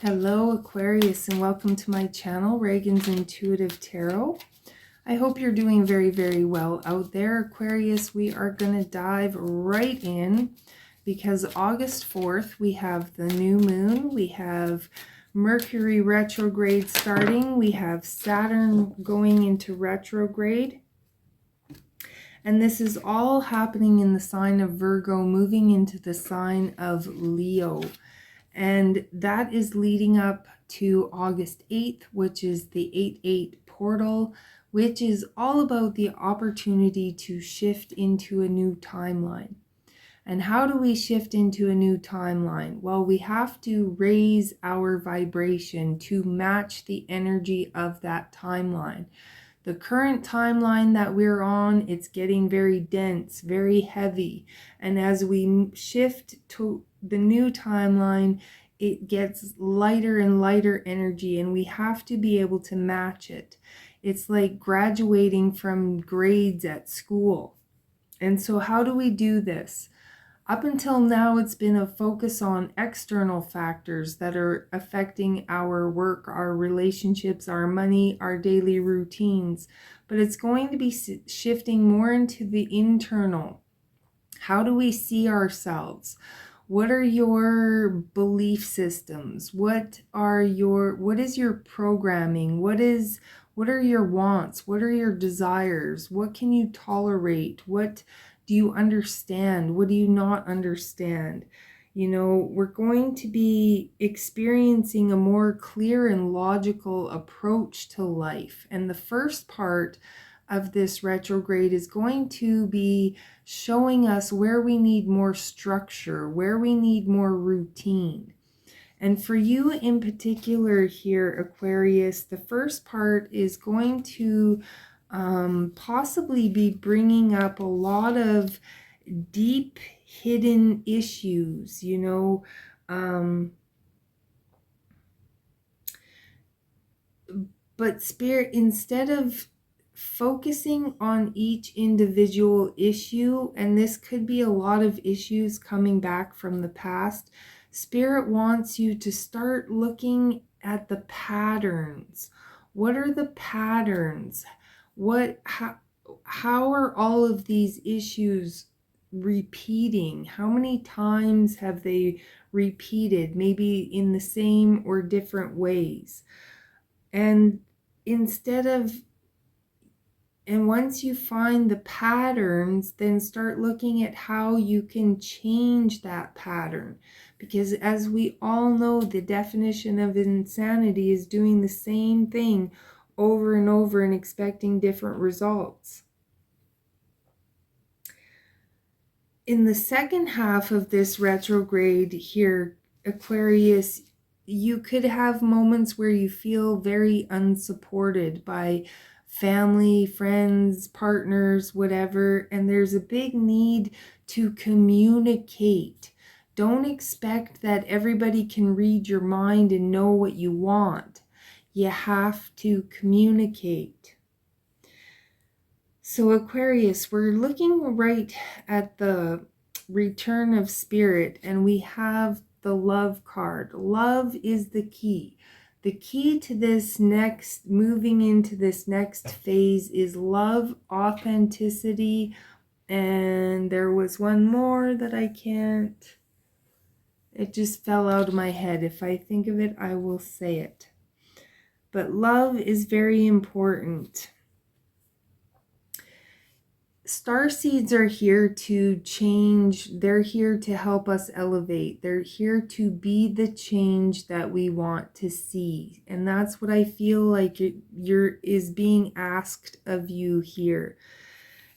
Hello Aquarius, and welcome to my channel, Ragean's Intuitive Tarot. I hope you're doing very well out there. Aquarius, we are going to dive right in because August 4th we have the new moon, we have Mercury retrograde starting, we have Saturn going into retrograde, and this is all happening in the sign of Virgo, moving into the sign of Leo. And that is leading up to August 8th, which is the 8/8 portal, which is all about the opportunity to shift into a new timeline. And how do we shift into a new timeline? Well, we have to raise our vibration to match the energy of that timeline. The current timeline that we're on, it's getting very dense, very heavy. And as we shift to the new timeline, it gets lighter and lighter energy, and we have to be able to match it. It's like graduating from grades at school. And so how do we do this? Up until now, it's been a focus on external factors that are affecting our work, our relationships, our money, our daily routines. But it's going to be shifting more into the internal. How do we see ourselves? What are your belief systems? What is your programming? What are your wants? What are your desires? What can you tolerate? What do you understand? What do you not understand? You know, we're going to be experiencing a more clear and logical approach to life. And the first part of this retrograde is going to be showing us where we need more structure, where we need more routine. And for you in particular here, Aquarius, the first part is going to possibly be bringing up a lot of deep hidden issues, you know, but Spirit, instead of focusing on each individual issue, and this could be a lot of issues coming back from the past, Spirit wants you to start looking at the patterns. What are the patterns? How are all of these issues repeating? How many times have they repeated, maybe in the same or different ways? And once you find the patterns, then start looking at how you can change that pattern. Because as we all know, the definition of insanity is doing the same thing over and over and expecting different results. In the second half of this retrograde here, Aquarius, you could have moments where you feel very unsupported by family, friends, partners, whatever, and there's a big need to communicate. Don't expect that everybody can read your mind and know what you want. You have to communicate. So Aquarius, we're looking right at the return of spirit, and we have the love card. Love is the key. The key to this moving into this next phase is love, authenticity, and there was one more that it just fell out of my head. If I think of it, I will say it. But love is very important. Starseeds are here to change. They're here to help us elevate. They're here to be the change that we want to see. And that's what I feel like is being asked of you here.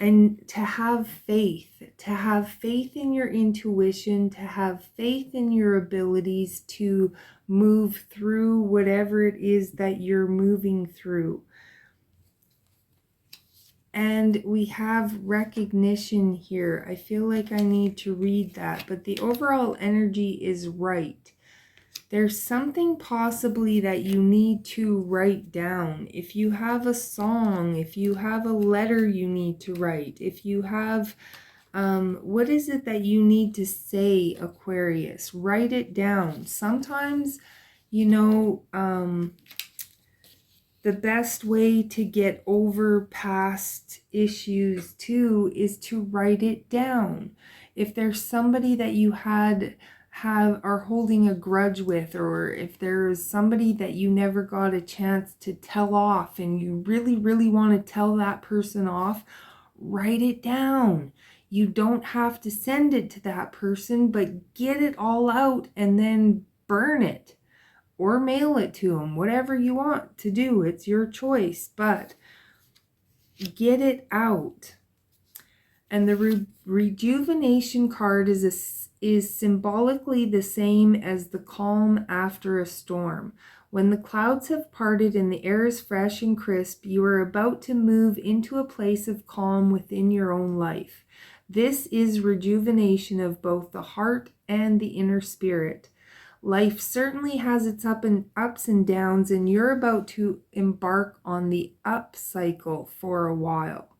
And to have faith in your intuition, to have faith in your abilities to move through whatever it is that you're moving through. And we have recognition here. I feel like I need to read that, but the overall energy is right. There's something possibly that you need to write down. If you have a song, if you have a letter you need to write, if you have, what is it that you need to say, Aquarius? Write it down. Sometimes You know, the best way to get over past issues too is to write it down. If there's somebody that you are holding a grudge with, or if there's somebody that you never got a chance to tell off and you really, really want to tell that person off, write it down. You don't have to send it to that person, but get it all out and then burn it or mail it to them, whatever you want to do. It's your choice, but get it out. And the rejuvenation card is symbolically the same as the calm after a storm. When the clouds have parted and the air is fresh and crisp, you are about to move into a place of calm within your own life. This is rejuvenation of both the heart and the inner spirit. Life certainly has its ups and downs, and you're about to embark on the up cycle for a while.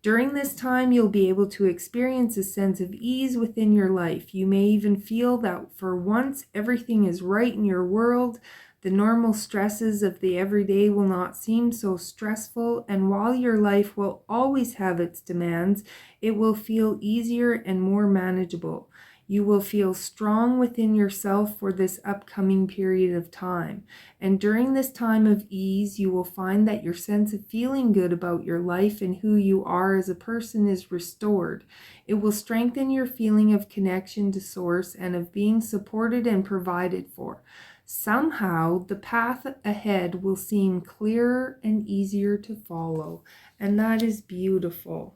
During this time, you'll be able to experience a sense of ease within your life. You may even feel that for once everything is right in your world. The normal stresses of the everyday will not seem so stressful, and while your life will always have its demands, it will feel easier and more manageable. You will feel strong within yourself for this upcoming period of time. And during this time of ease, you will find that your sense of feeling good about your life and who you are as a person is restored. It will strengthen your feeling of connection to Source and of being supported and provided for. Somehow, the path ahead will seem clearer and easier to follow. And that is beautiful.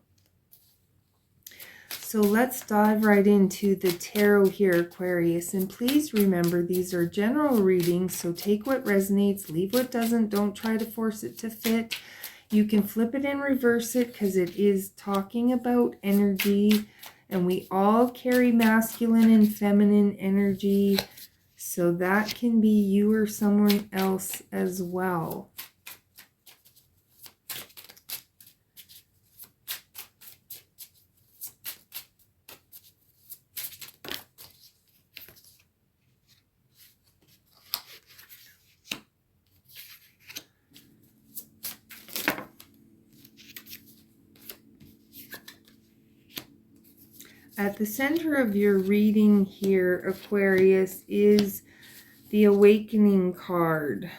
So let's dive right into the tarot here, Aquarius. And please remember, these are general readings, so take what resonates, leave what doesn't. Don't try to force it to fit. You can flip it and reverse it because it is talking about energy. And we all carry masculine and feminine energy. So that can be you or someone else as well. At the center of your reading here, Aquarius, is the Awakening card.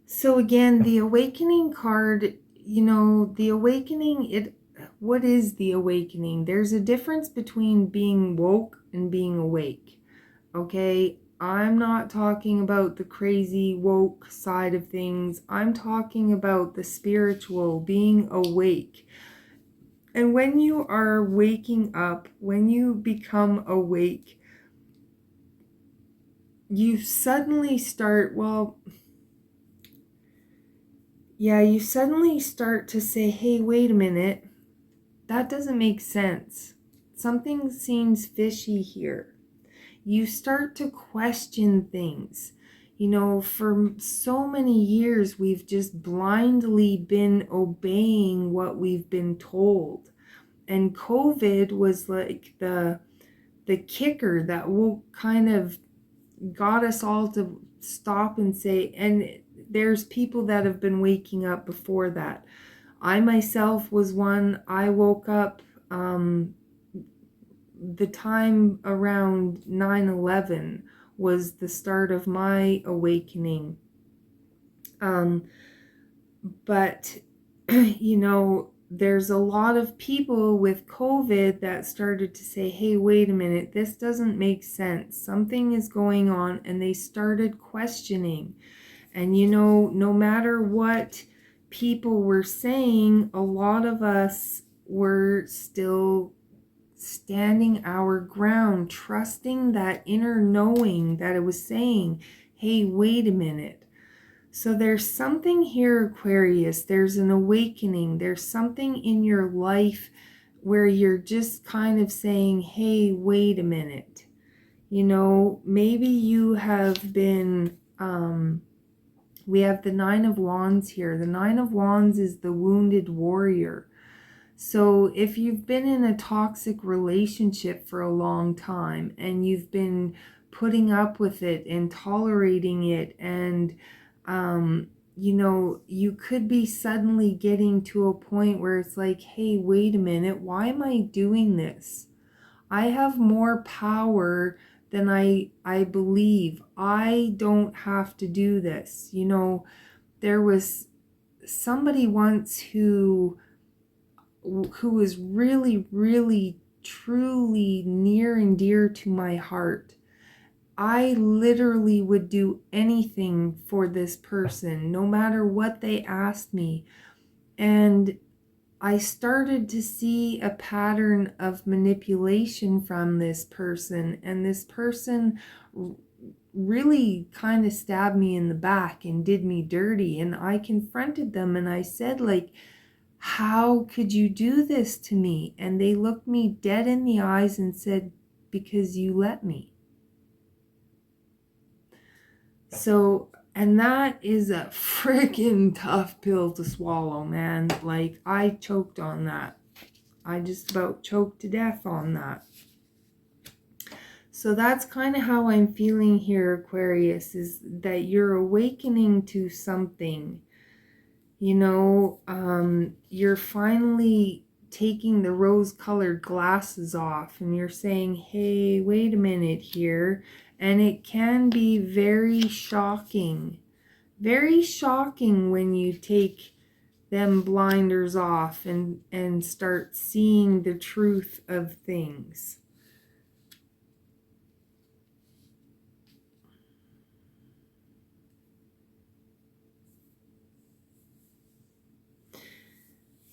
So again, the Awakening card, you know, the Awakening, what is the Awakening? There's a difference between being woke and being awake, okay? I'm not talking about the crazy woke side of things. I'm talking about the spiritual, being awake. And when you are waking up, when you become awake, you suddenly start, you suddenly start to say, hey, wait a minute, that doesn't make sense. Something seems fishy here. You start to question things. You know, for so many years, we've just blindly been obeying what we've been told. And COVID was like the kicker that will kind of got us all to stop and say, and there's people that have been waking up before that. I myself was one. I woke up the time around 9/11 was the start of my awakening. But, you know, there's a lot of people with COVID that started to say, hey, wait a minute, this doesn't make sense. Something is going on, and they started questioning. And, you know, no matter what people were saying, a lot of us were still standing our ground, trusting that inner knowing that it was saying, hey, wait a minute. So there's something here, Aquarius. There's an awakening. There's something in your life where you're just kind of saying, hey, wait a minute. You know, maybe you have been, we have the Nine of Wands here. The Nine of Wands is the wounded warrior. So if you've been in a toxic relationship for a long time and you've been putting up with it and tolerating it, and you know, you could be suddenly getting to a point where it's like, hey, wait a minute, why am I doing this? I have more power than I believe. I don't have to do this. You know, there was somebody once who was really, really, truly near and dear to my heart. I literally would do anything for this person, no matter what they asked me. And I started to see a pattern of manipulation from this person, and this person really kind of stabbed me in the back and did me dirty. And I confronted them and I said, like, how could you do this to me? And they looked me dead in the eyes and said, because you let me. So, and that is a freaking tough pill to swallow, man. Like, I choked on that. I just about choked to death on that. So that's kind of how I'm feeling here, Aquarius, is that you're awakening to something. You know, you're finally taking the rose-colored glasses off and you're saying, hey, wait a minute here. And it can be very shocking when you take them blinders off and start seeing the truth of things.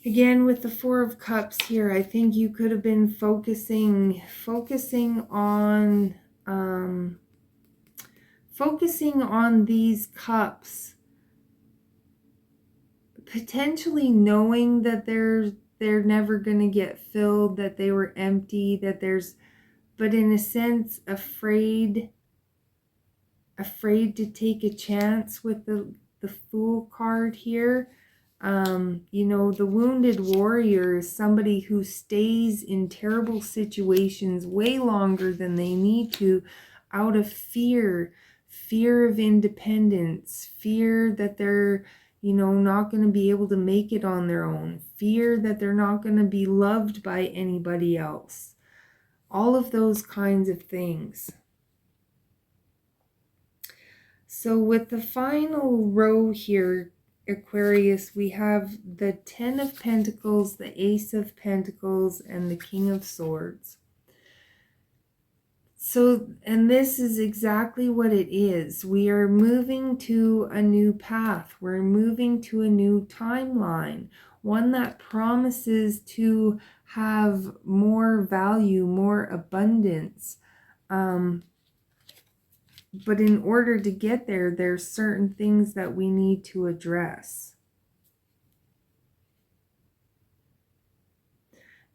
Again, with the Four of Cups here, I think you could have been focusing on these cups, potentially knowing that they're never going to get filled, that they were empty, but in a sense afraid to take a chance with the Fool card here. You know, the Wounded Warrior is somebody who stays in terrible situations way longer than they need to, out of fear of independence, fear that they're, you know, not going to be able to make it on their own, fear that they're not going to be loved by anybody else. All of those kinds of things. So with the final row here, Aquarius, we have the Ten of Pentacles, the Ace of Pentacles, and the King of Swords. So, and this is exactly what it is. We are moving to a new path. We're moving to a new timeline, one that promises to have more value, more abundance. But in order to get there, there's certain things that we need to address.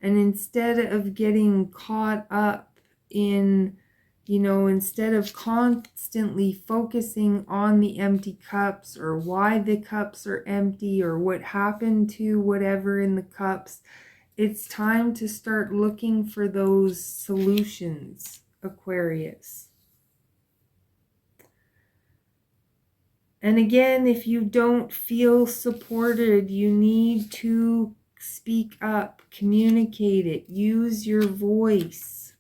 And instead of getting caught up in, you know, instead of constantly focusing on the empty cups or why the cups are empty or what happened to whatever in the cups, it's time to start looking for those solutions, Aquarius. And again, if you don't feel supported, you need to speak up, communicate it, use your voice.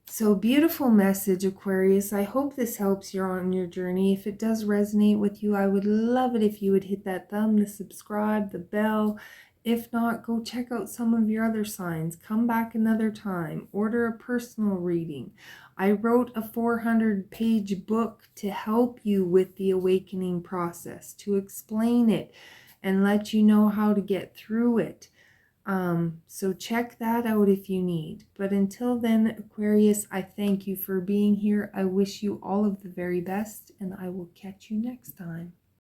So beautiful message, Aquarius. I hope this helps you on your journey. If it does resonate with you, I would love it if you would hit that thumb, the subscribe, the bell. If not, go check out some of your other signs. Come back another time. Order a personal reading. I wrote a 400-page book to help you with the awakening process, to explain it and let you know how to get through it. So check that out if you need. But until then, Aquarius, I thank you for being here. I wish you all of the very best, and I will catch you next time.